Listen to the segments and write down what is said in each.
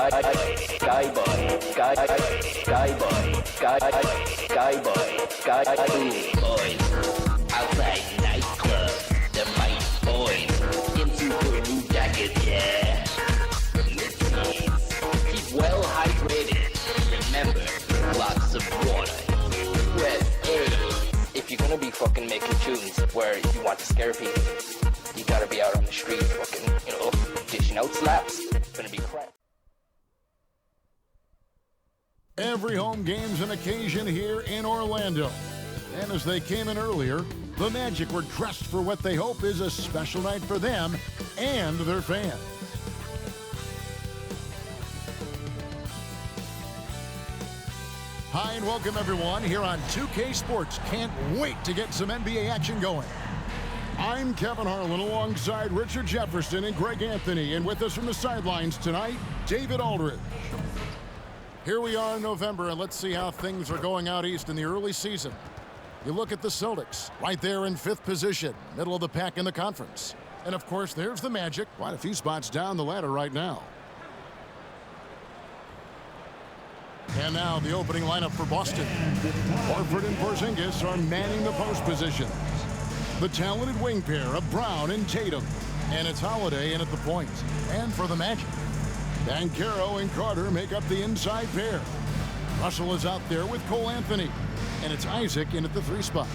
Boys, outside nightclub, the mic boys, in super blue jackets, yeah. Keep well hydrated. Remember, lots of water. Press A. If you're gonna be fucking making tunes where you want to scare people, you gotta be out on the street fucking, dishing out slaps. It's gonna be crap. Every home game's an occasion here in Orlando. And as they came in earlier, the Magic were dressed for what they hope is a special night for them and their fans. Hi and welcome everyone here on 2K Sports. Can't wait to get some NBA action going. I'm Kevin Harlan alongside Richard Jefferson and Greg Anthony, and with us from the sidelines tonight, David Aldridge. Here we are in November, and let's see how things are going out east in the early season. You look at the Celtics, right there in 5th position, middle of the pack in the conference. And of course, there's the Magic, quite a few spots down the ladder right now. And now the opening lineup for Boston. Horford and Porzingis are manning the post positions. The talented wing pair of Brown and Tatum. And it's Holiday in at the point. And for the Magic, Banchero and Carter make up the inside pair. Russell is out there with Cole Anthony. And it's Isaac in at the 3 spot.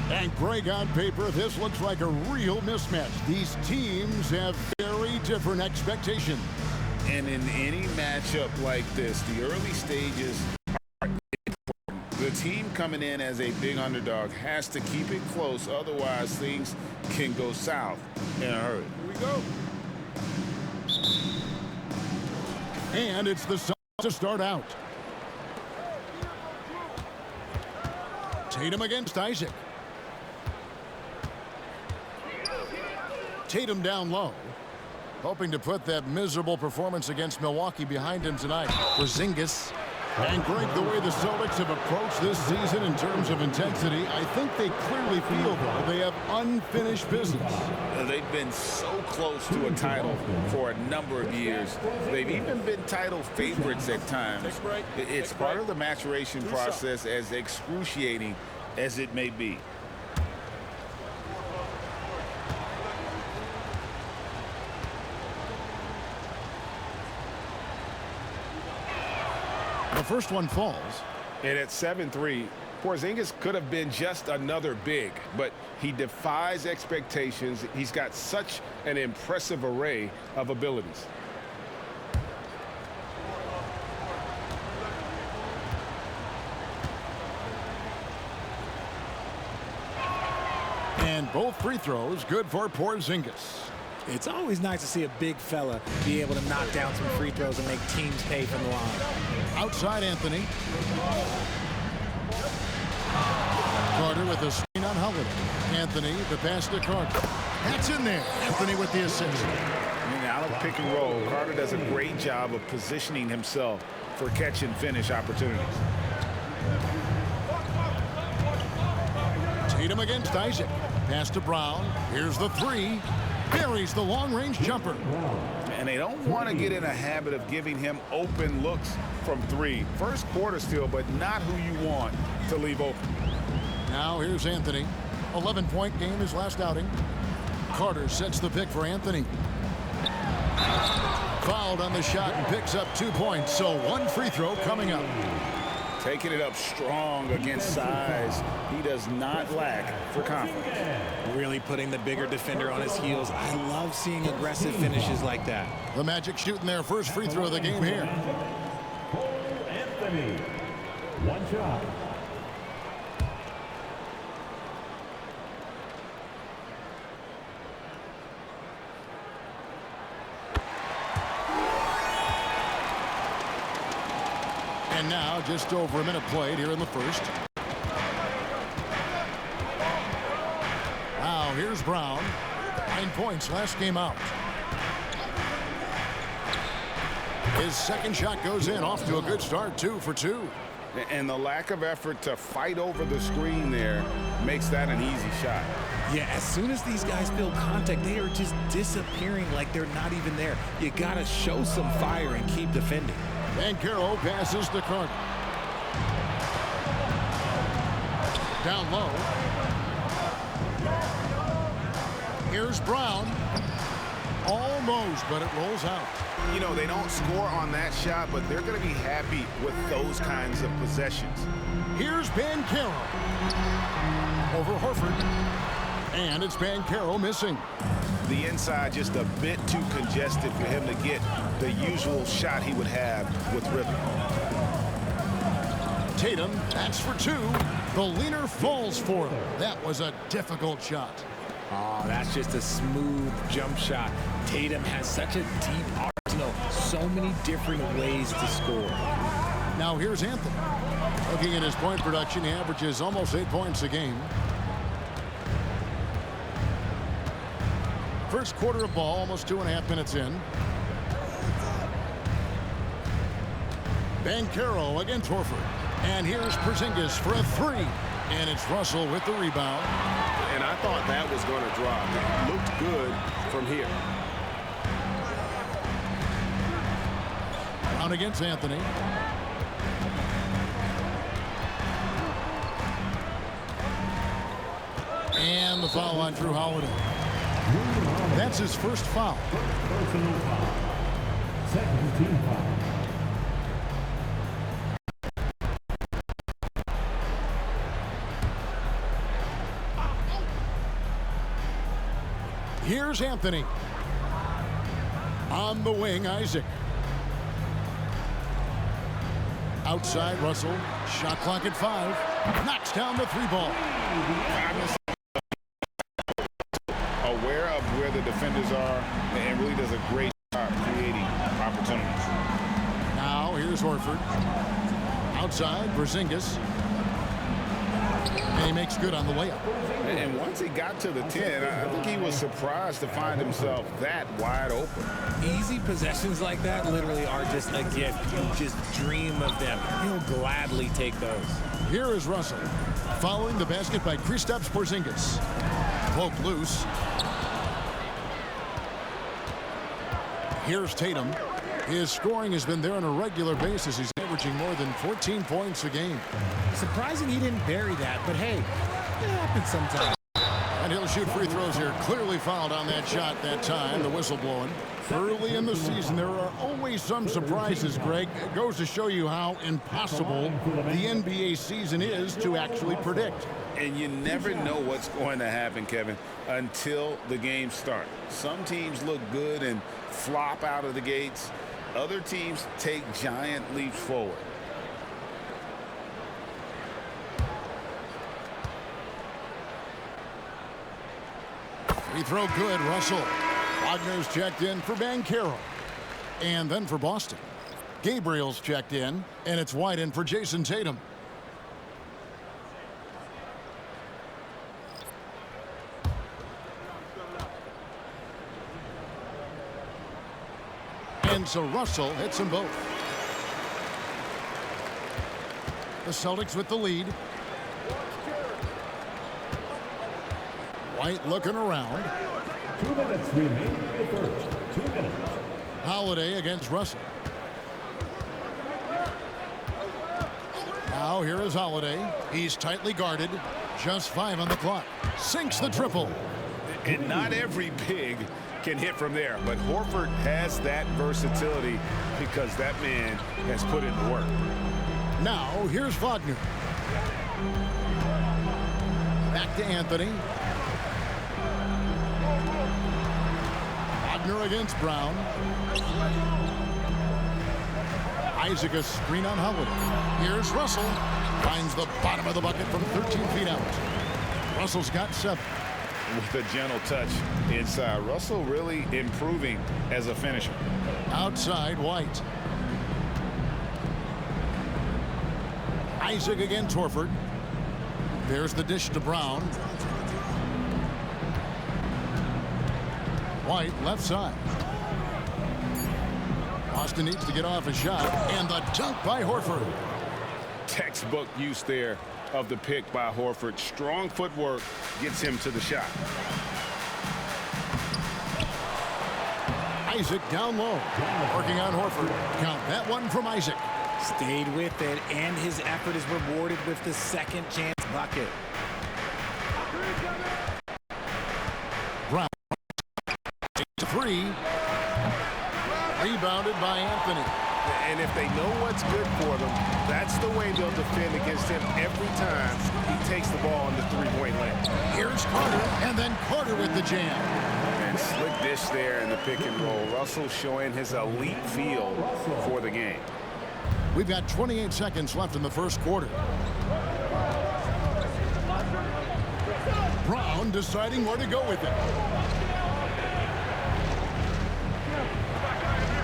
And Greg, on paper, this looks like a real mismatch. These teams have very different expectations. And in any matchup like this, the early stages are important. The team coming in as a big underdog has to keep it close. Otherwise, things can go south in a hurry. Here we go. And it's the Celtics to start out. Tatum against Isaac. Tatum down low, hoping to put that miserable performance against Milwaukee behind him tonight. Porzingis. And Greg, the way the Celtics have approached this season in terms of intensity, I think they clearly feel, though, they have unfinished business. They've been so close to a title for a number of years. They've even been title favorites at times. It's part of the maturation process, as excruciating as it may be. The first one falls. And at 7-3, Porzingis could have been just another big, but he defies expectations. He's got such an impressive array of abilities. And both free throws good for Porzingis. It's always nice to see a big fella be able to knock down some free throws and make teams pay from the line. Outside Anthony. Carter with a screen on Holiday. Anthony, the pass to Carter. That's in there. Anthony with the assist. Out of pick and roll, Carter does a great job of positioning himself for catch and finish opportunities. Tatum against Isaac. Pass to Brown. Here's the 3. Buries the long-range jumper. And they don't want to get in a habit of giving him open looks from 3. First quarter still, but not who you want to leave open. Now here's Anthony. 11-point game his last outing. Carter sets the pick for Anthony. Fouled on the shot and picks up 2 points. So 1 free throw coming up. Taking it up strong against size. He does not lack for confidence. Really putting the bigger defender on his heels. I love seeing aggressive finishes like that. The Magic shooting their first free throw of the game here. Anthony, 1 shot. And now just over a minute played here in the first. Now here's Brown. 9 points last game out. His second shot goes in, off to a good start, 2 for 2. And the lack of effort to fight over the screen there makes that an easy shot. Yeah, as soon as these guys feel contact, they are just disappearing like they're not even there. You got to show some fire and keep defending. Banchero passes to Carter. Down low. Here's Brown. Almost, but it rolls out. You know, they don't score on that shot, but they're going to be happy with those kinds of possessions. Here's Banchero. Over Horford. And it's Banchero missing. The inside just a bit too congested for him to get the usual shot he would have with rhythm. Tatum, that's for two. The leaner falls for him. That was a difficult shot. Oh, that's just a smooth jump shot. Tatum has such a deep arsenal, so many different ways to score. Now here's Anthony. Looking at his point production, he averages almost 8 points a game. First quarter of ball, almost 2.5 minutes in. Banchero against Horford. And here's Porzingis for a three. And it's Russell with the rebound. And I thought that was going to drop. It looked good from here. Brown against Anthony. And the foul on Drew Holiday. That's his first foul. Personal foul. Second team foul. Here's Anthony. On the wing, Isaac. Outside, Russell. Shot clock at 5. Knocks down the three ball. Aware of where the defenders are and really does a great job creating opportunities. Now, here's Horford. Outside, Porzingis. And he makes good on the layup. And once he got to the 10, I think he was surprised to find himself that wide open. Easy possessions like that literally are just a gift. You just dream of them. He'll gladly take those. Here is Russell. Following the basket by Kristaps Porzingis. Poke loose. Here's Tatum. His scoring has been there on a regular basis. He's averaging more than 14 points a game. Surprising he didn't bury that, but hey, it happens sometimes. And he'll shoot free throws here. Clearly fouled on that shot that time. The whistle blowing. Early in the season, there are always some surprises, Greg. It goes to show you how impossible the NBA season is to actually predict. And you never know what's going to happen, Kevin, until the games start. Some teams look good and flop out of the gates. Other teams take giant leaps forward. Free throw good, Russell. Wagner's checked in for Banchero. And then for Boston. Gabriel's checked in, and it's wide in for Jason Tatum. And so Russell hits them both. The Celtics with the lead. White looking around. 2 minutes remaining in the first. 2 minutes. Holiday against Russell. Now here is Holiday. He's tightly guarded. Just 5 on the clock. Sinks the triple. And not every big can hit from there, but Horford has that versatility because that man has put in the work. Now here's Wagner. Back to Anthony. Wagner against Brown. Isaac a screen on Holiday. Here's Russell. Finds the bottom of the bucket from 13 feet out. Russell's got 7. With a gentle touch inside. Russell really improving as a finisher. Outside, White. Isaac against Horford. There's the dish to Brown. White, left side. Boston needs to get off a shot. And the dunk by Horford. Textbook use there of the pick by Horford. Strong footwork gets him to the shot. Isaac down low. Working on Horford. Count that one from Isaac. Stayed with it, and his effort is rewarded with the second chance bucket. Brown. 3. Rebounded by Anthony. And if they know what's good for them, that's the way they'll defend against him every time he takes the ball in the three-point lane. Here's Carter, and then Carter with the jam. And slick dish there in the pick and roll. Russell showing his elite feel for the game. We've got 28 seconds left in the first quarter. Brown deciding where to go with it.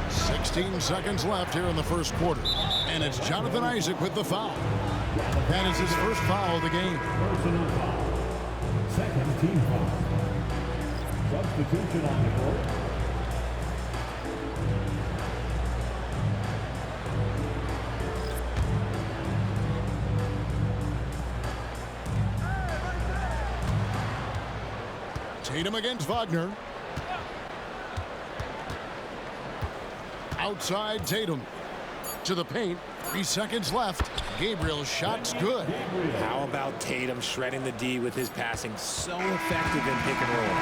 16 seconds left here in the first quarter. And it's Jonathan Isaac with the foul. That is his first foul of the game. Personal foul. Second team foul. Substitution on the court. Tatum against Wagner. Outside Tatum. To the paint. 3 seconds left. Gabriel's shot's good. How about Tatum shredding the D with his passing? So effective in pick and roll.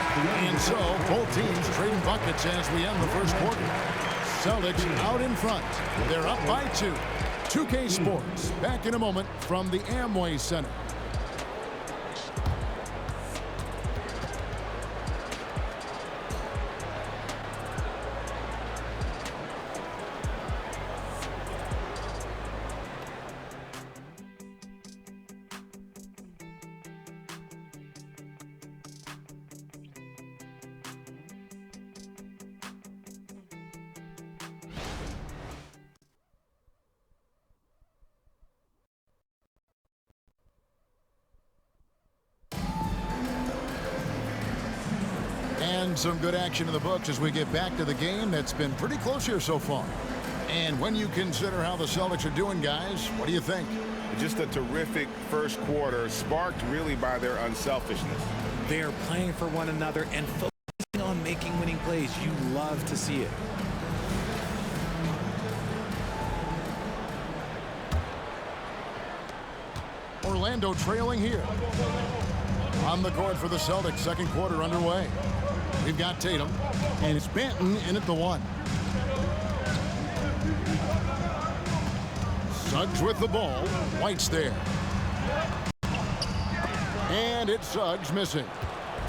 And so, both teams trading buckets as we end the first quarter. Celtics out in front. They're up by 2. 2K Sports. Back in a moment from the Amway Center. And some good action in the books as we get back to the game that's been pretty close here so far. And when you consider how the Celtics are doing, guys, what do you think? Just a terrific first quarter, sparked really by their unselfishness. They are playing for one another and focusing on making winning plays. You love to see it. Orlando trailing here. On the court for the Celtics, second quarter underway. We've got Tatum, and it's Banton in at the 1. Suggs with the ball. White's there. And it's Suggs missing.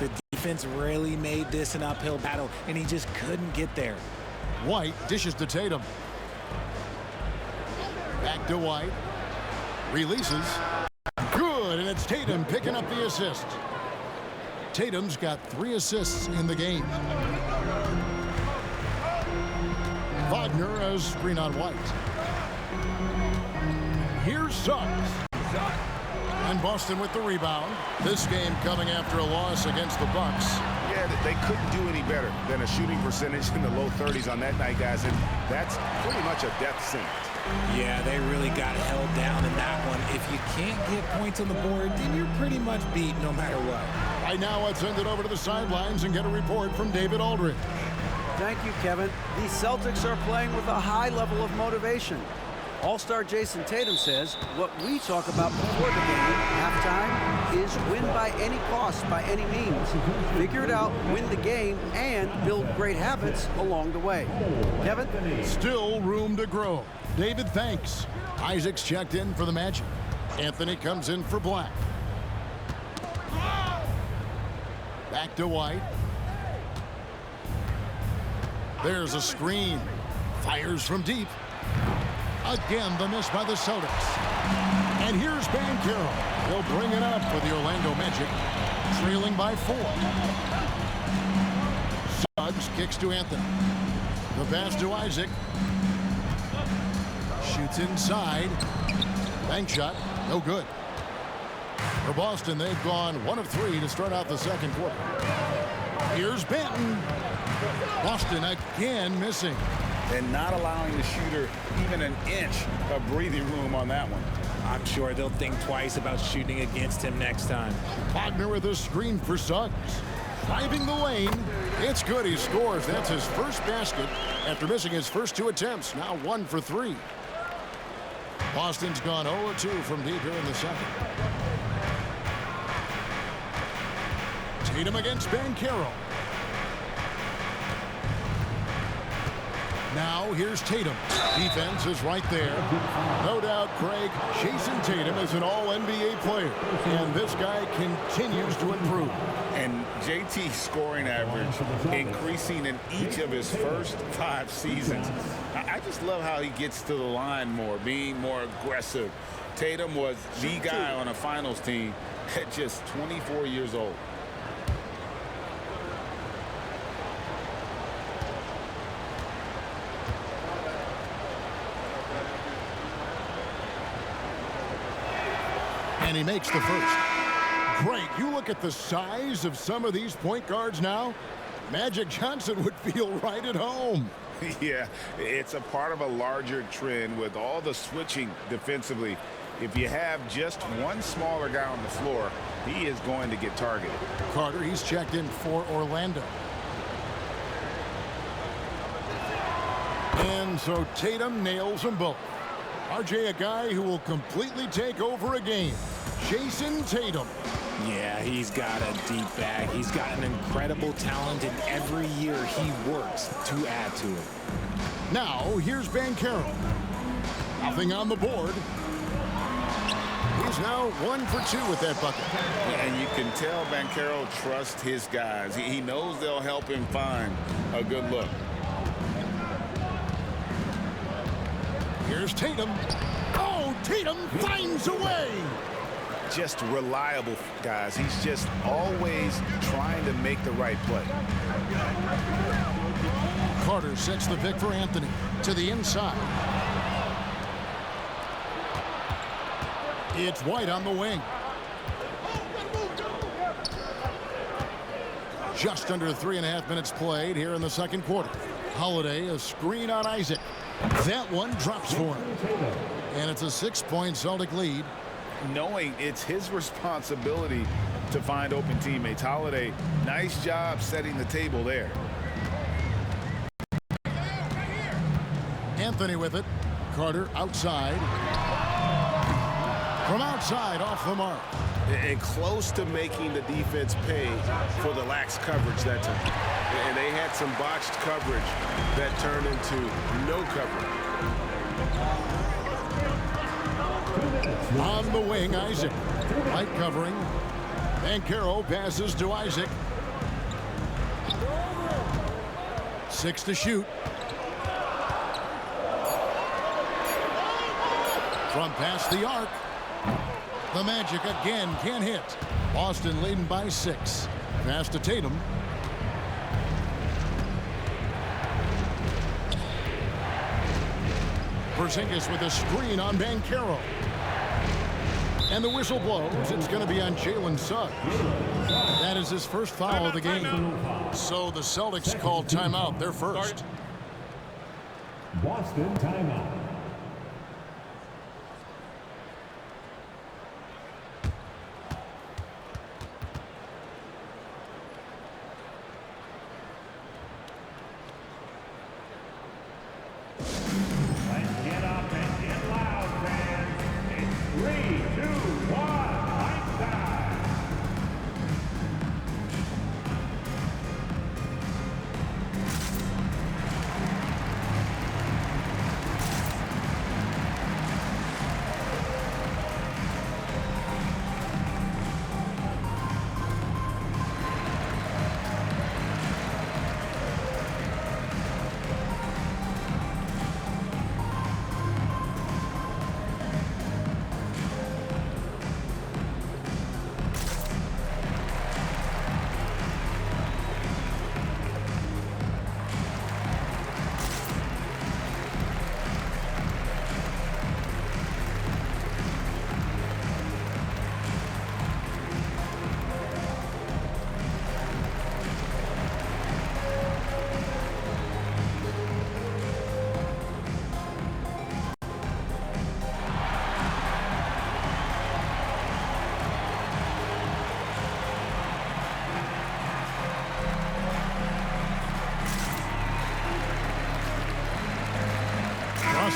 The defense really made this an uphill battle, and he just couldn't get there. White dishes to Tatum. Back to White. Releases. Good, and it's Tatum picking up the assist. Tatum's got 3 assists in the game. Wagner a screen on White. Here's Suggs. And Boston with the rebound. This game coming after a loss against the Bucks. Yeah, they couldn't do any better than a shooting percentage in the low 30s on that night, guys, and that's pretty much a death sentence. Yeah, they really got held down in that one. If you can't get points on the board, then you're pretty much beat no matter what. Right now, let's send it over to the sidelines and get a report from David Aldridge. Thank you, Kevin. The Celtics are playing with a high level of motivation. All-star Jason Tatum says what we talk about before the game, halftime, is win by any cost, by any means. Figure it out, win the game, and build great habits along the way. Kevin? Still room to grow. David, thanks. Isaac's checked in for the match. Anthony comes in for Black. Back to White. There's a screen. Fires from deep. Again, the miss by the Celtics. And here's Banchero. He'll bring it up for the Orlando Magic, trailing by 4. Suggs kicks to Anthony. The pass to Isaac. Shoots inside. Bank shot, no good. For Boston, they've gone 1 of 3 to start out the second quarter. Here's Banton. Boston again missing. And not allowing the shooter even an inch of breathing room on that one. I'm sure they'll think twice about shooting against him next time. Wagner with a screen for Suggs. Driving the lane. It's good. He scores. That's his first basket after missing his first 2 attempts. Now 1 for 3. Boston's gone 0-2 from deep here in the second. Tatum against Banchero. Now here's Tatum. Defense is right there. No doubt, Craig, Jason Tatum is an all-NBA player. And this guy continues to improve. And JT's scoring average increasing in each of his first 5 seasons. I just love how he gets to the line more, being more aggressive. Tatum was the guy on a finals team at just 24 years old. And he makes the first. Great. You look at the size of some of these point guards now. Magic Johnson would feel right at home. Yeah, it's a part of a larger trend with all the switching defensively. If you have just one smaller guy on the floor, he is going to get targeted. Carter, he's checked in for Orlando. And so Tatum nails them both. RJ, a guy who will completely take over a game. Jason Tatum. Yeah, he's got a deep bag. He's got an incredible talent, and every year he works to add to it. Now, here's Banchero. Nothing on the board. He's now 1 for 2 with that bucket. And you can tell Banchero trusts his guys. He knows they'll help him find a good look. Here's Tatum. Oh, Tatum finds a way. Just reliable, guys. He's just always trying to make the right play. Carter sets the pick for Anthony to the inside. It's White on the wing. Just under 3.5 minutes played here in the second quarter. Holiday, a screen on Isaac. That one drops for him. And it's a 6-point Celtic lead. Knowing it's his responsibility to find open teammates. Holiday, nice job setting the table there. Anthony with it. Carter outside. From outside, off the mark. And close to making the defense pay for the lax coverage that time. And they had some botched coverage that turned into no coverage. On the wing, Isaac. Light covering. Banchero passes to Isaac. 6 to shoot. From past the arc. The Magic again can't hit. Boston leading by 6. Pass to Tatum. Porzingis with a screen on Banchero. And the whistle blows. It's going to be on Jalen Suggs. That is his first foul of the game. So the Celtics called timeout. They're first. Boston timeout.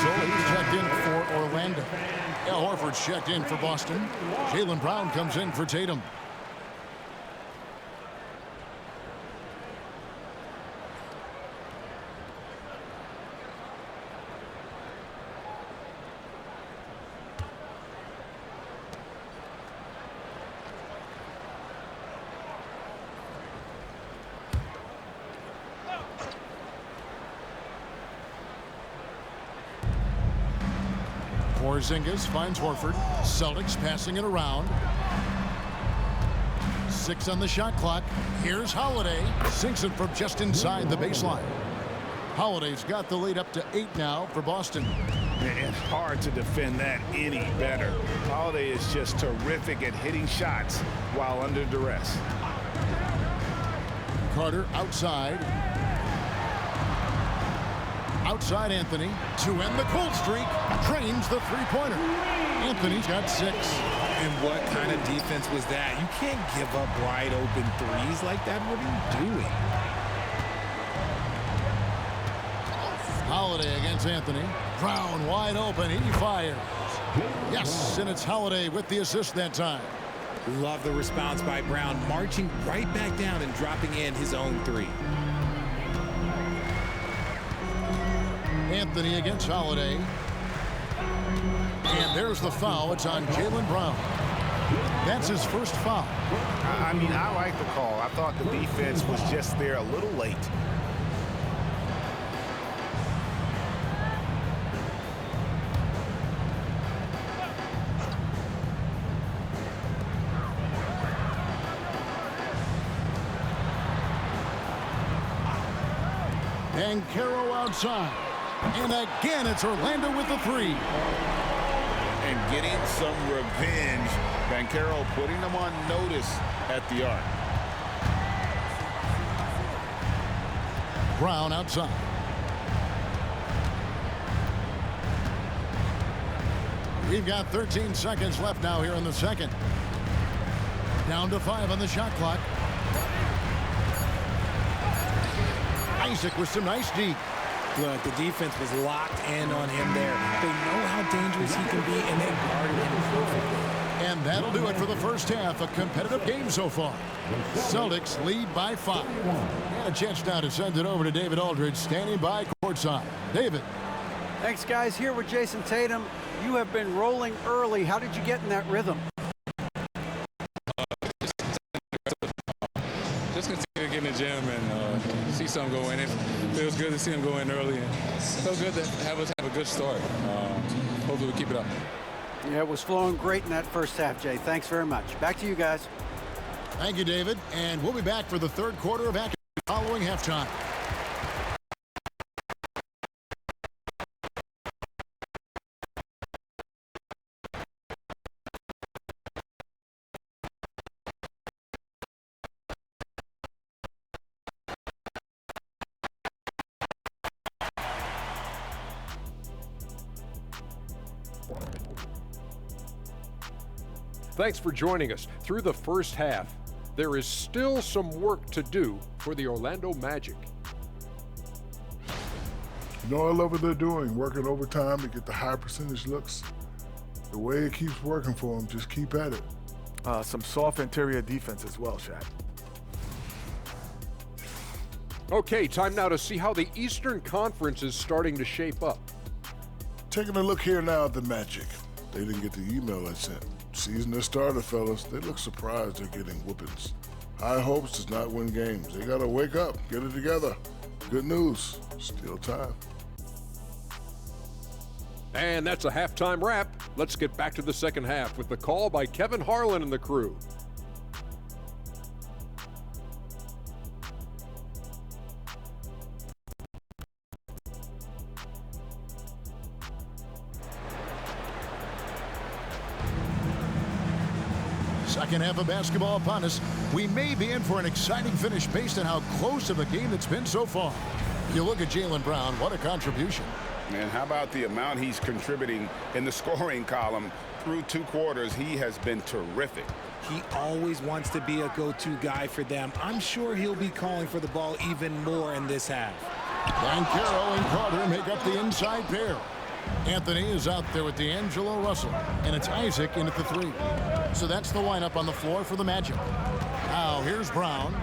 Russell, he's checked in for Orlando. Al Horford's checked in for Boston. Jaylen Brown comes in for Tatum. Porzingis finds Horford. Celtics passing it around. 6 on the shot clock. Here's Holiday. Sinks it from just inside the baseline. Holiday's got the lead up to 8 now for Boston. And hard to defend that any better. Holiday is just terrific at hitting shots while under duress. Carter outside. Outside Anthony to end the cold streak. Drains the three-pointer. Anthony's got 6. And what kind of defense was that? You can't give up wide open threes like that. What are you doing? Holiday against Anthony. Brown wide open. He fires. Yes, and it's Holiday with the assist that time. Love the response by Brown, marching right back down and dropping in his own 3. Anthony against Holiday. And there's the foul. It's on Jaylen Brown. That's his first foul. I mean, I like the call. I thought the defense was just there a little late. And Caro outside. And again, it's Orlando with the 3. And getting some revenge. Bancaro putting them on notice at the arc. Brown outside. We've got 13 seconds left now here in the second. Down to 5 on the shot clock. Isaac with some nice deep. Look, the defense was locked in on him there. They know how dangerous he can be, and they guarded him perfectly. And that'll do it for the first half. A competitive game so far. Celtics lead by 5. And a chance now to send it over to David Aldridge, standing by courtside. David. Thanks, guys. Here with Jason Tatum. You have been rolling early. How did you get in that rhythm? Just continue to get in the gym and see something go in. It feels good to see him go in early. And it feels good to have us have a good start. Hopefully we keep it up. Yeah, it was flowing great in that first half, Jay. Thanks very much. Back to you guys. Thank you, David. And we'll be back for the third quarter of action following halftime. Thanks for joining us. Through the first half, there is still some work to do for the Orlando Magic. You know, I love what they're doing, working overtime to get the high percentage looks. The way it keeps working for them, just keep at it. Some soft interior defense as well, Shaq. Okay, time now to see how the Eastern Conference is starting to shape up. Taking a look here now at the Magic. They didn't get the email I sent. Season their starter, fellas. They look surprised they're getting whoopings. High hopes does not win games. They gotta wake up, get it together. Good news, still time. And that's a halftime wrap. Let's get back to the second half with the call by Kevin Harlan and the crew. Second half of basketball upon us. We may be in for an exciting finish based on how close of a game it's been so far. You look at Jaylen Brown, what a contribution. And how about the amount he's contributing in the scoring column through 2 quarters? He has been terrific. He always wants to be a go-to guy for them. I'm sure he'll be calling for the ball even more in this half. Bancaro and Carter make up the inside pair. Anthony is out there with D'Angelo Russell, and it's Isaac in at the 3. So that's the lineup on the floor for the Magic. Now here's Brown.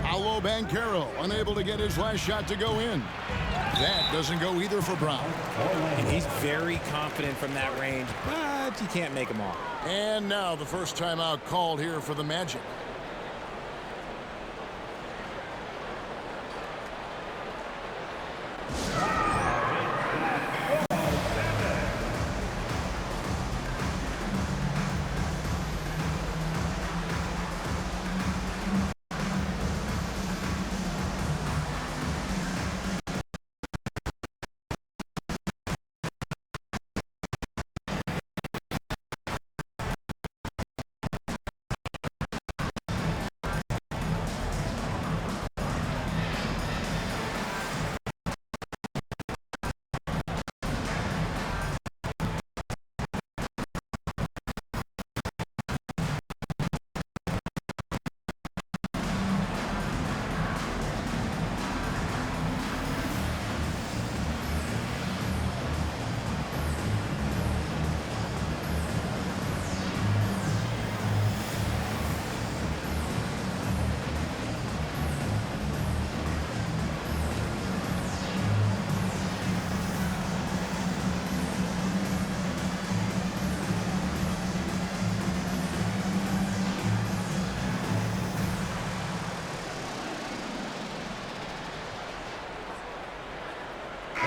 Paolo Banchero unable to get his last shot to go in. That doesn't go either for Brown. And he's very confident from that range, but you can't make him all. And now the first timeout called here for the Magic.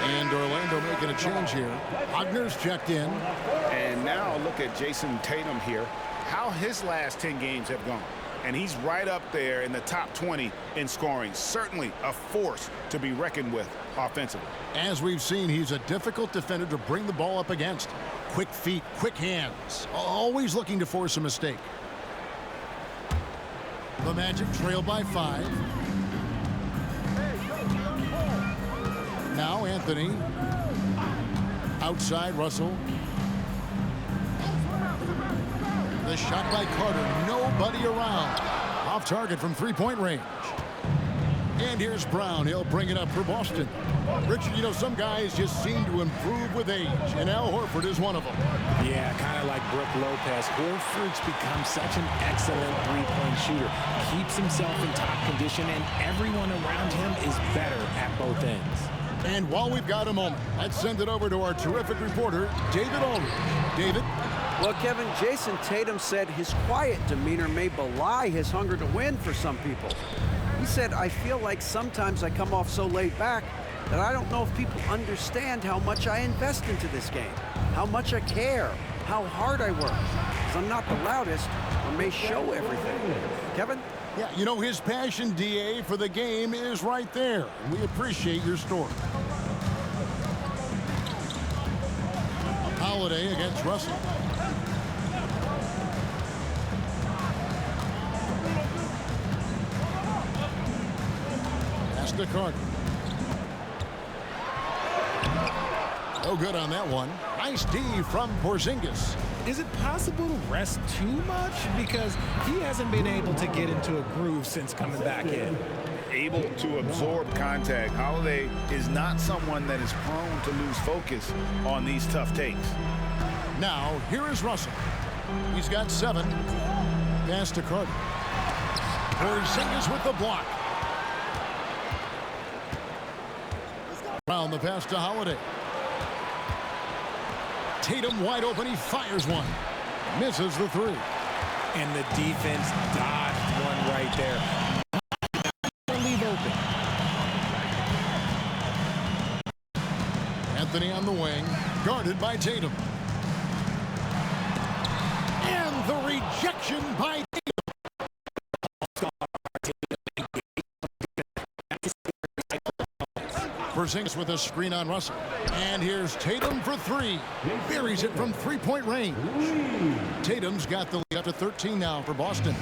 And Orlando making a change here. Wagner's checked in. And now look at Jason Tatum here. How his last 10 games have gone. And he's right up there in the top 20 in scoring. Certainly a force to be reckoned with offensively. As we've seen, he's a difficult defender to bring the ball up against. Quick feet, quick hands. Always looking to force a mistake. The Magic trail by 5. Now Anthony. Outside Russell. The shot by Carter. Nobody around. Off target from three-point range. And here's Brown. He'll bring it up for Boston. Richard, you know, some guys just seem to improve with age, and Al Horford is one of them. Yeah, kind of like Brook Lopez. Horford's become such an excellent three-point shooter. Keeps himself in top condition, and everyone around him is better at both ends. And while we've got a moment, let's send it over to our terrific reporter, David Aldridge. David? Well, Kevin, Jason Tatum said his quiet demeanor may belie his hunger to win for some people. He said, I feel like sometimes I come off so laid back that I don't know if people understand how much I invest into this game, how much I care, how hard I work. Because I'm not the loudest or may show everything. Kevin? Yeah, you know, his passion, DA, for the game is right there. And we appreciate your story. Holiday against Russell. Pass to Carter. No good on that one. Nice D from Porzingis. Is it possible to rest too much? Because he hasn't been able to get into a groove since coming back in. Able to absorb contact. Holiday is not someone that is prone to lose focus on these tough takes. Now, here is Russell. He's got 7. Pass to Carter. Porzingis with the block. Around the pass to Holiday. Tatum wide open. He fires one. Misses the 3. And the defense dodged one right there. Leave open. Anthony on the wing. Guarded by Tatum. And the rejection by Porzingis with a screen on Russell. And here's Tatum for 3. Buries it from three-point range. Tatum's got the lead up to 13 now for Boston.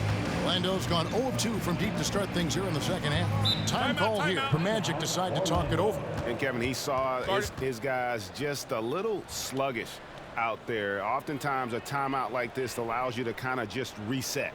Orlando's gone 0-2 from deep to start things here in the second half. Time call here. The Magic decide to talk it over. And Kevin, he saw his guys just a little sluggish out there. Oftentimes a timeout like this allows you to kind of just reset.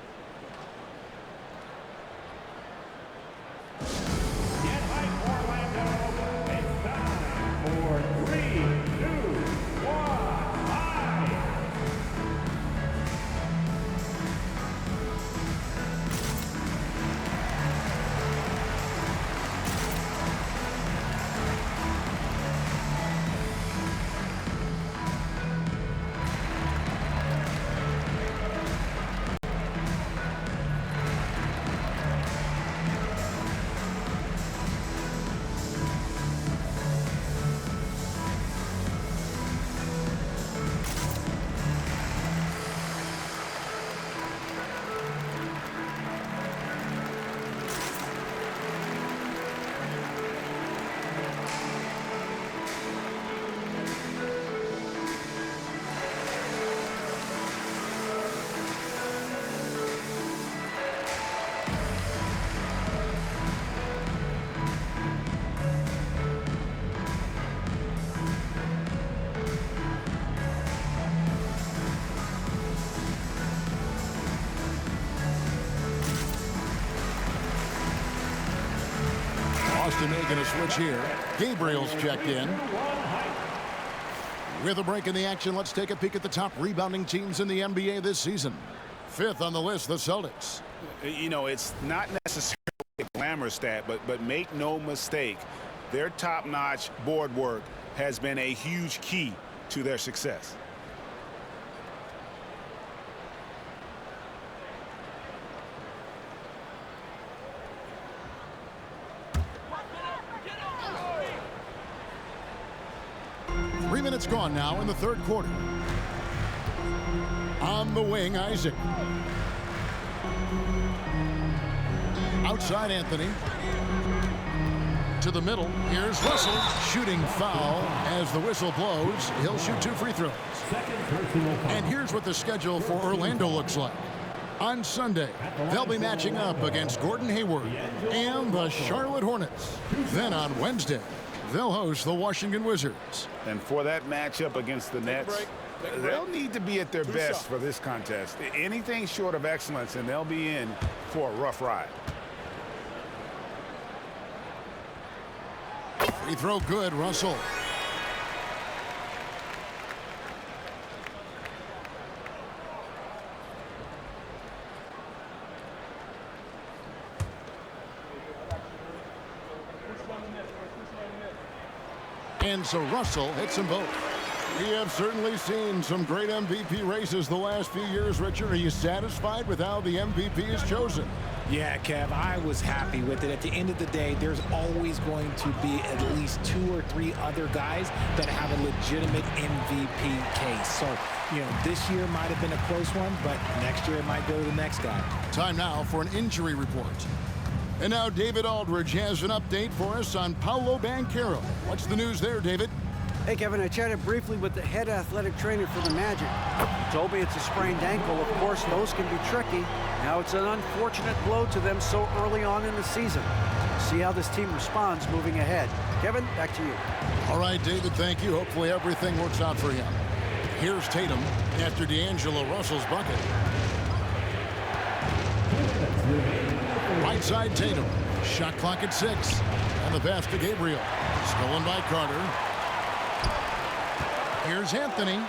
a switch here. Gabriel's checked in. With a break in the action, let's take a peek at the top rebounding teams in the NBA this season. 5th on the list, the Celtics. You know, it's not necessarily a glamour stat, but make no mistake, their top-notch board work has been a huge key to their success. Minutes gone now in the third quarter. On the wing, Isaac. Outside, Anthony. To the middle. Here's Russell. Shooting foul as the whistle blows. He'll shoot 2 free throws. And here's what the schedule for Orlando looks like. On Sunday, they'll be matching up against Gordon Hayward and the Charlotte Hornets. Then on Wednesday, they'll host the Washington Wizards. And for that matchup against the Nets, they'll need to be at their best for this contest. Anything short of excellence, and they'll be in for a rough ride. Free throw good, Russell. And so Russell hits them both. We have certainly seen some great MVP races the last few years, Richard. Are you satisfied with how the MVP is chosen? Yeah, Kev, I was happy with it. At the end of the day, there's always going to be at least 2 or 3 other guys that have a legitimate MVP case. So, you know, this year might have been a close one, but next year it might go to the next guy. Time now for an injury report. And now David Aldridge has an update for us on Paolo Banchero. What's the news there, David? Hey, Kevin, I chatted briefly with the head athletic trainer for the Magic. He told me it's a sprained ankle. Of course, those can be tricky. Now, it's an unfortunate blow to them so early on in the season. See how this team responds moving ahead. Kevin, back to you. All right, David, thank you. Hopefully everything works out for him. Here's Tatum after D'Angelo Russell's bucket. Right side, Tatum. Shot clock at 6. And the pass to Gabriel. Stolen by Carter. Here's Anthony.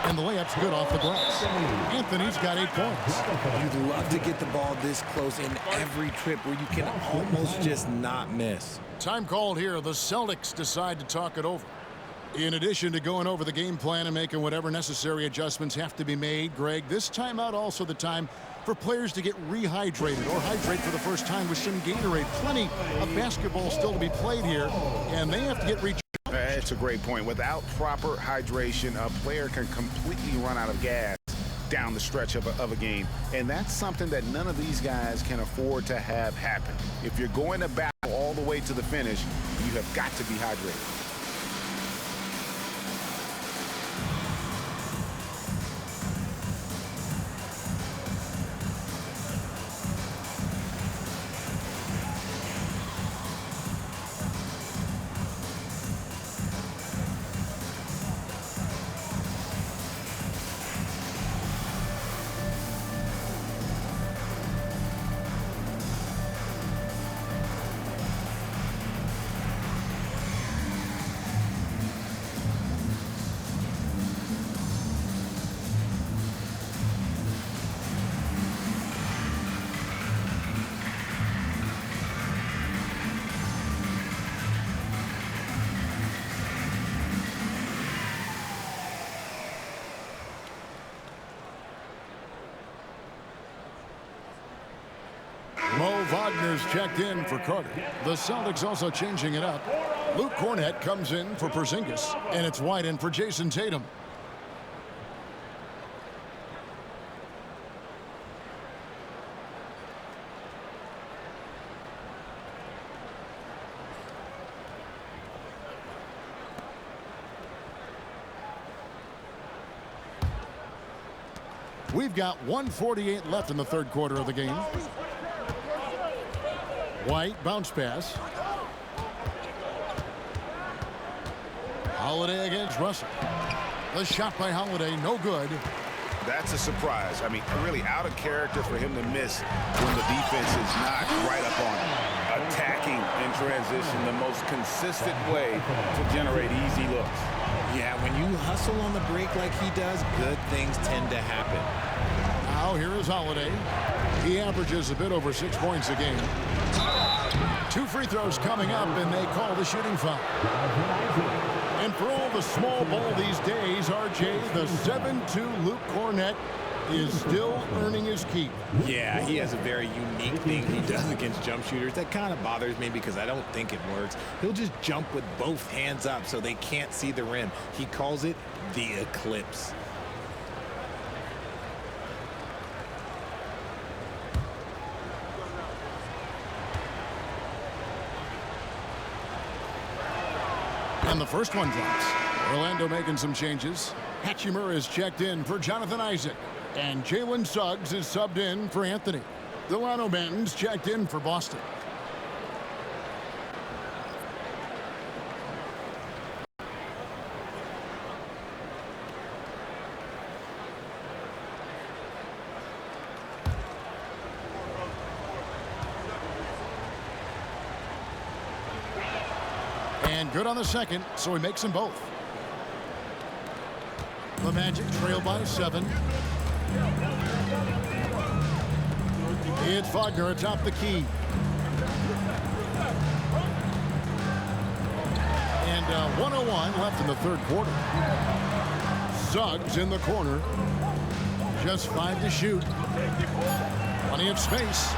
And the layup's good off the glass. Anthony's got 8 points. You'd love to get the ball this close in every trip where you can almost just not miss. Time called here. The Celtics decide to talk it over. In addition to going over the game plan and making whatever necessary adjustments have to be made, Greg, this timeout also the time for players to get rehydrated or hydrate for the first time with some Gatorade. Plenty of basketball still to be played here, and they have to get recharged. That's a great point. Without proper hydration, a player can completely run out of gas down the stretch of a game, and that's something that none of these guys can afford to have happen. If you're going to battle all the way to the finish, you have got to be hydrated. Mo Wagner's checked in for Carter. The Celtics also changing it up. Luke Cornett comes in for Porzingis, and it's White in for Jason Tatum. We've got 1:48 left in the third quarter of the game. White, bounce pass. Holiday against Russell. The shot by Holiday, no good. That's a surprise. I mean, really out of character for him to miss when the defense is not right up on him. Attacking in transition, the most consistent way to generate easy looks. Yeah, when you hustle on the break like he does, good things tend to happen. Now here is Holiday. He averages a bit over 6 points a game. 2 free throws coming up, and they call the shooting foul. And for all the small ball these days, RJ, the 7'2" Luke Cornett is still earning his keep. Yeah, he has a very unique thing he does against jump shooters. That kind of bothers me because I don't think it works. He'll just jump with both hands up so they can't see the rim. He calls it the eclipse. And the first one drops. Orlando making some changes. Hatchimer is checked in for Jonathan Isaac. And Jalen Suggs is subbed in for Anthony. Delano Banton's checked in for Boston. And good on the second, so he makes them both. The Magic trail by 7. It's Wagner atop the key. And 1:01 left in the third quarter. Suggs in the corner. Just 5 to shoot. Plenty of space.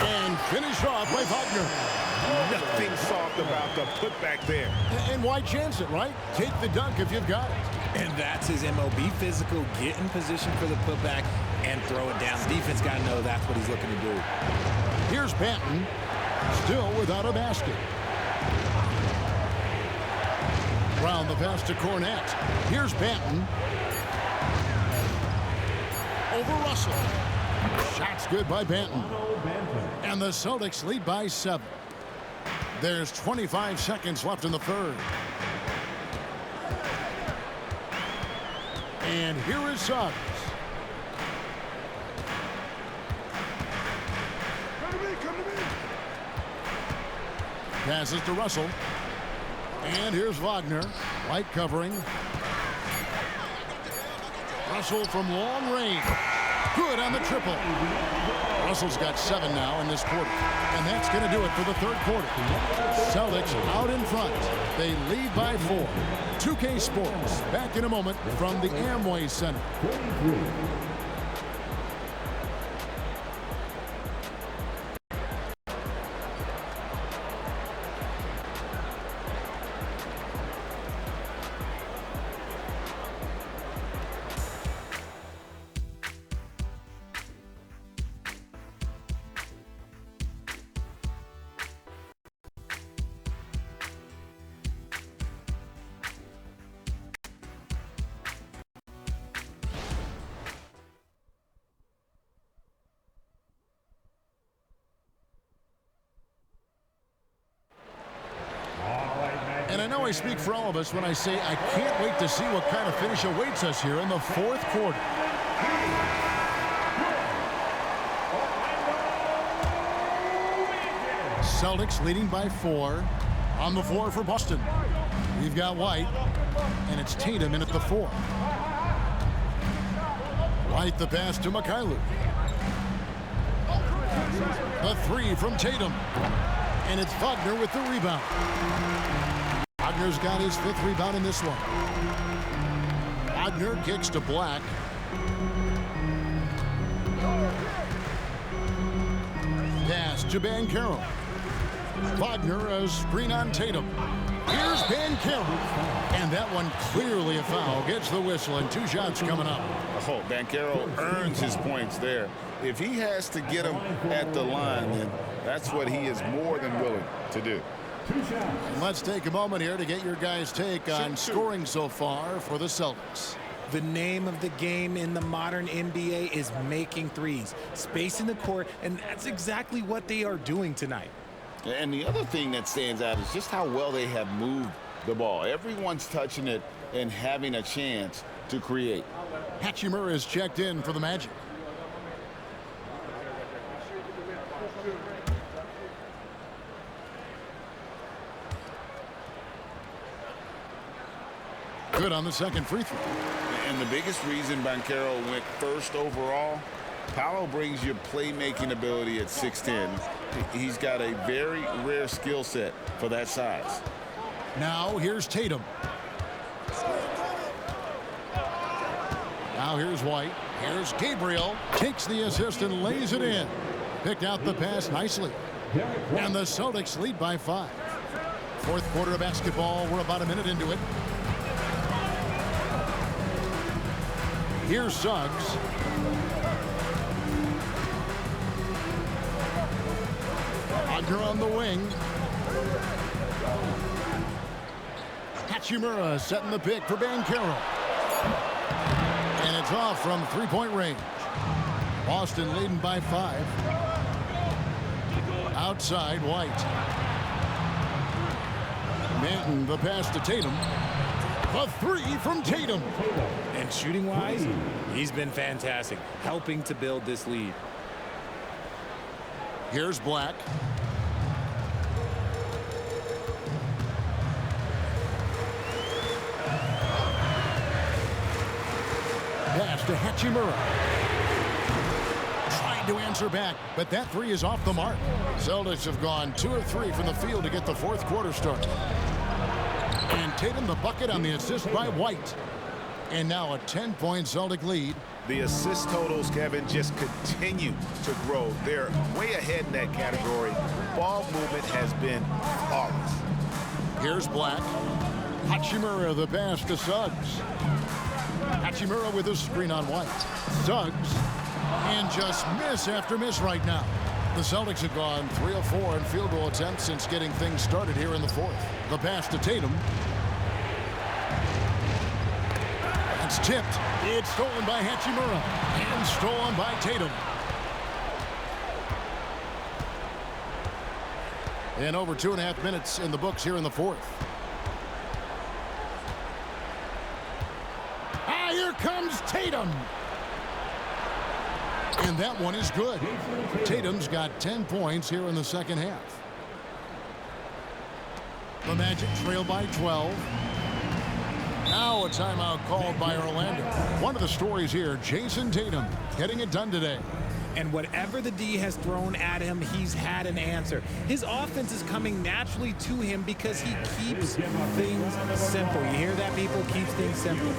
And finished off by Wagner. Nothing soft about the putback there. And why chance it, right? Take the dunk if you've got it. And that's his MO. Be physical, get in position for the putback, and throw it down. Defense got to know that's what he's looking to do. Here's Banton, still without a basket. Round the pass to Cornett. Here's Banton. Over Russell. Shot's good by Banton. And the Celtics lead by 7. There's 25 seconds left in the third. And here is Suggs. Passes to Russell. And here's Wagner. Light covering. Russell from long range. Good on the triple. Russell's got 7 now in this quarter. And that's going to do it for the third quarter. Celtics out in front. They lead by 4. 2K Sports back in a moment from the Amway Center. And I know I speak for all of us when I say I can't wait to see what kind of finish awaits us here in the fourth quarter. Celtics leading by 4. On the floor for Boston. We've got White, and it's Tatum in at the 4. White the pass to Mikhailuk. The 3 from Tatum. And it's Wagner with the rebound. Wagner's got his 5th rebound in this one. Wagner kicks to Black. Pass to Banchero. Wagner a screen on Tatum. Here's Banchero. And that one clearly a foul. Gets the whistle and 2 shots coming up. Oh, Banchero earns his points there. If he has to get them at the line, then that's what he is more than willing to do. And let's take a moment here to get your guys' take on scoring so far for the Celtics. The name of the game in the modern NBA is making threes. Space in the court, and that's exactly what they are doing tonight. And the other thing that stands out is just how well they have moved the ball. Everyone's touching it and having a chance to create. Hachimura is checked in for the Magic. Good on the second free throw. And the biggest reason Banchero went first overall, Paolo brings you playmaking ability at 6'10". He's got a very rare skill set for that size. Now here's Tatum. Now here's White. Here's Gabriel. Takes the assist and lays it in. Picked out the pass nicely. And the Celtics lead by 5. Fourth quarter of basketball. We're about a minute into it. Here's Suggs. Wagner on the wing. Hachimura setting the pick for Banchero. And it's off from three-point range. Boston leading by 5. Outside, White. Manton, the pass to Tatum. A three from Tatum. And shooting-wise, he's been fantastic, helping to build this lead. Here's Black. Pass to Hachimura. Tried to answer back, but that three is off the mark. Celtics have gone 2 of 3 from the field to get the fourth quarter started. And Tatum the bucket on the assist by White. And now a 10-point Celtic lead. The assist totals, Kevin, just continue to grow. They're way ahead in that category. Ball movement has been flawless. Here's Black. Hachimura the pass to Suggs. Hachimura with a screen on White. Suggs. And just miss after miss right now. The Celtics have gone 3 of 4 in field goal attempts since getting things started here in the fourth. The pass to Tatum. It's tipped. It's stolen by Hachimura. And stolen by Tatum. And over 2.5 minutes in the books here in the fourth. Ah, here comes Tatum. And that one is good. Tatum's got 10 points here in the second half. The Magic trail by 12. Now a timeout called by Orlando. One of the stories here, Jason Tatum getting it done today. And whatever the D has thrown at him, he's had an answer. His offense is coming naturally to him because he keeps things simple. You hear that, people? Keeps things simple.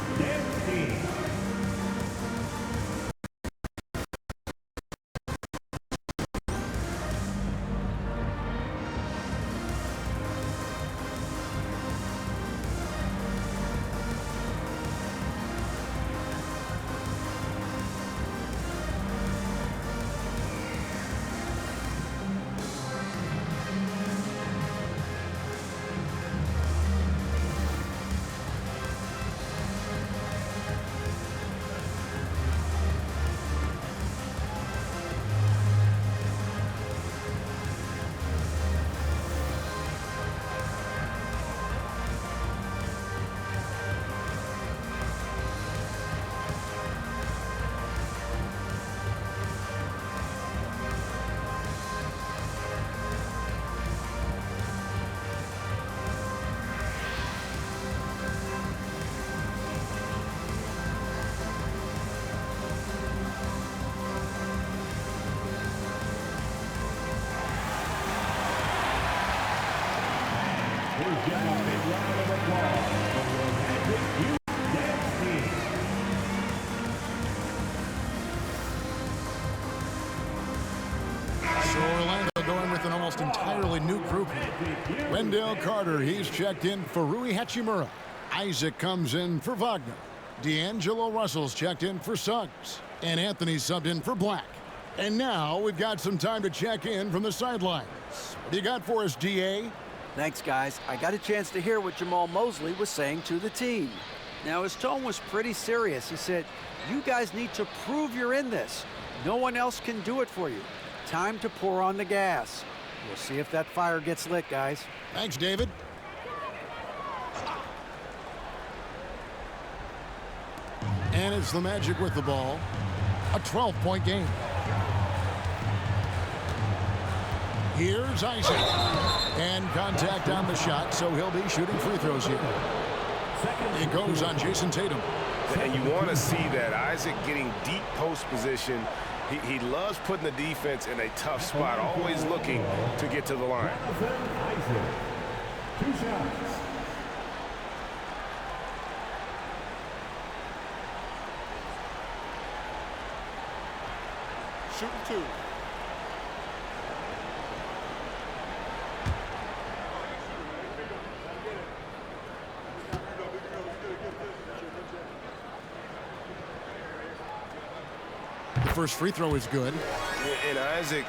Entirely new group. Wendell Carter, he's checked in for Rui Hachimura. Isaac comes in for Wagner. D'Angelo Russell's checked in for Suggs. And Anthony subbed in for Black. And now we've got some time to check in from the sidelines. What do you got for us, DA? Thanks, guys. I got a chance to hear what Jamal Mosley was saying to the team. Now, his tone was pretty serious. He said, you guys need to prove you're in this. No one else can do it for you. Time to pour on the gas. We'll see if that fire gets lit, guys. Thanks, David. And it's the Magic with the ball. A 12-point game. Here's Isaac. And contact on the shot, so he'll be shooting free throws here. It goes on Jason Tatum. And you want to see that. Isaac getting deep post position. He loves putting the defense in a tough spot, always looking to get to the line. Isaac. 2 shots. Shooting 2. The first free throw is good. And Isaac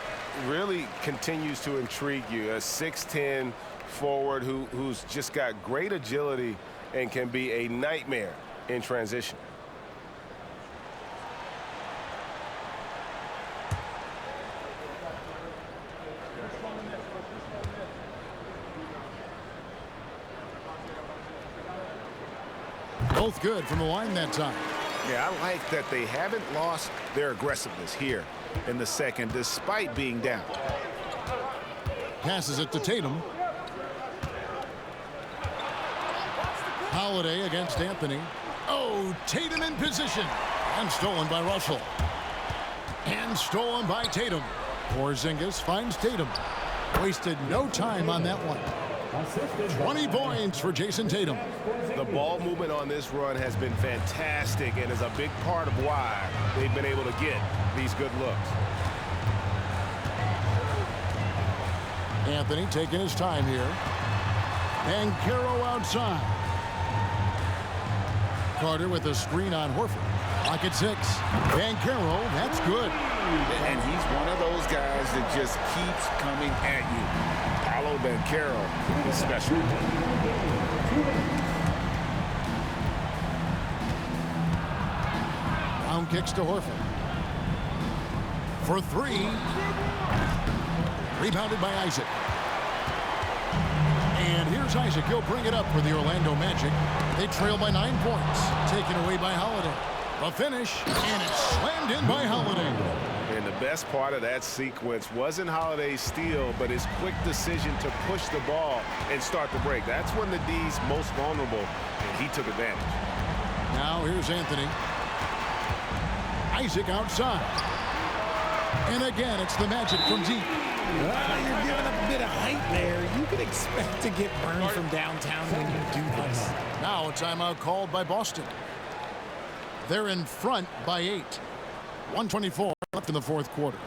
really continues to intrigue you. A 6'10" forward who's just got great agility and can be a nightmare in transition. Both good from the line that time. Yeah, I like that they haven't lost their aggressiveness here in the second, despite being down. Passes it to Tatum. Holiday against Anthony. Oh, Tatum in position. And stolen by Russell. And stolen by Tatum. Porzingis finds Tatum. Wasted no time on that one. 20 points for Jason Tatum. The ball movement on this run has been fantastic and is a big part of why they've been able to get these good looks. Anthony taking his time here. And Caro outside. Carter with a screen on Horford. Lock at 6. And Caro, that's good. And he's one of those guys that just keeps coming at you. Paolo Banchero is special. Brown kicks to Horford. For 3. Rebounded by Isaac. And here's Isaac. He'll bring it up for the Orlando Magic. They trail by 9 points. Taken away by Holiday. A finish, and it's slammed in by Holiday. And the best part of that sequence wasn't Holiday's steal, but his quick decision to push the ball and start the break. That's when the D's most vulnerable, and he took advantage. Now here's Anthony. Isaac outside. And again, it's the Magic from deep. You're giving up a bit of height there. You can expect to get burned from downtown when you do this. Now a timeout called by Boston. They're in front by 8. 1:24 left in the fourth quarter.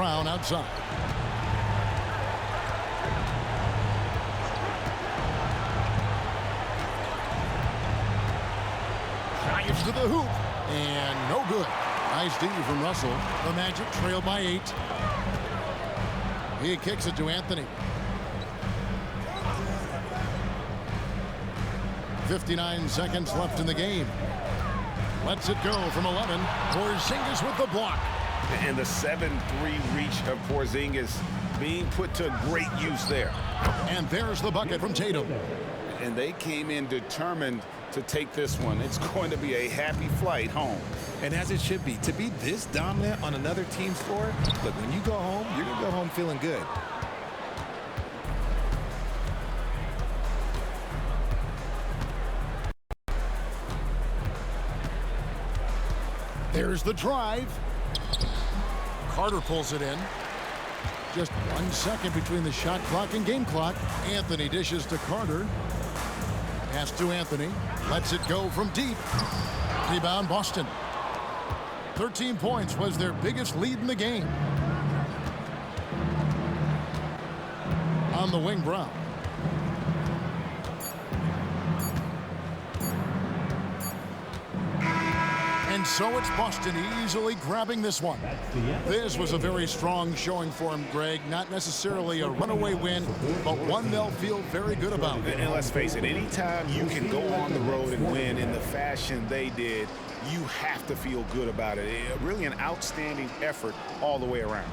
Brown outside. Drives to the hoop. And no good. Nice D from Russell. The Magic trail by 8. He kicks it to Anthony. 59 seconds left in the game. Lets it go from 11. Porzingis with the block. And the 7-3 reach of Porzingis being put to great use there. And there's the bucket from Tatum. And they came in determined to take this one. It's going to be a happy flight home. And as it should be, to be this dominant on another team's floor, look, when you go home, you're going to go home feeling good. There's the drive. Carter pulls it in. Just 1 second between the shot clock and game clock. Anthony dishes to Carter. Pass to Anthony. Lets it go from deep. Rebound Boston. 13 points was their biggest lead in the game. On the wing, Brown. And so it's Boston easily grabbing this one. This was a very strong showing for him, Greg. Not necessarily a runaway win, but one they'll feel very good about. And let's face it, anytime you can go on the road and win in the fashion they did, you have to feel good about it. Really an outstanding effort all the way around.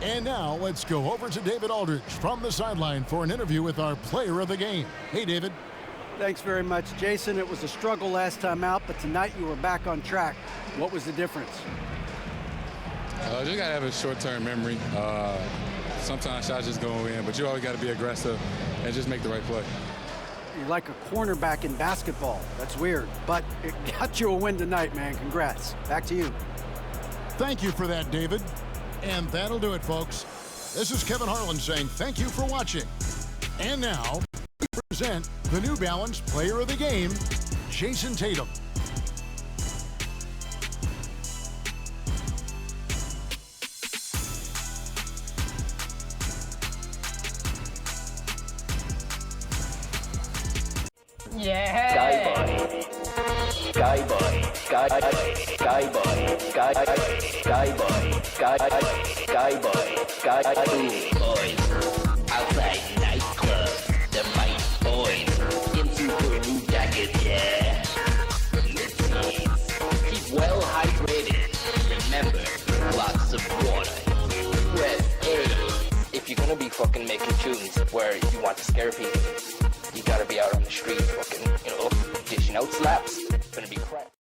And now let's go over to David Aldridge from the sideline for an interview with our player of the game. Hey, David. Thanks very much, Jason. It was a struggle last time out, but tonight you were back on track. What was the difference? Just got to have a short-term memory. Sometimes shots just go in, but you always got to be aggressive and just make the right play. You're like a cornerback in basketball. That's weird, but it got you a win tonight, man. Congrats. Back to you. Thank you for that, David. And that'll do it, folks. This is Kevin Harlan saying thank you for watching. And now, we present the New Balance Player of the Game, Jason Tatum. Yeah. Sky boy, sky boy, sky boy, sky boy, sky boy, sky boy, sky boys. Outside nightclub, the mic boys in super blue jackets, yeah. Keep well hydrated. Remember, lots of water. Well, if you're gonna be fucking making tunes where you want to scare people, you gotta be out on the street fucking, dishing out slaps. Gonna be crap.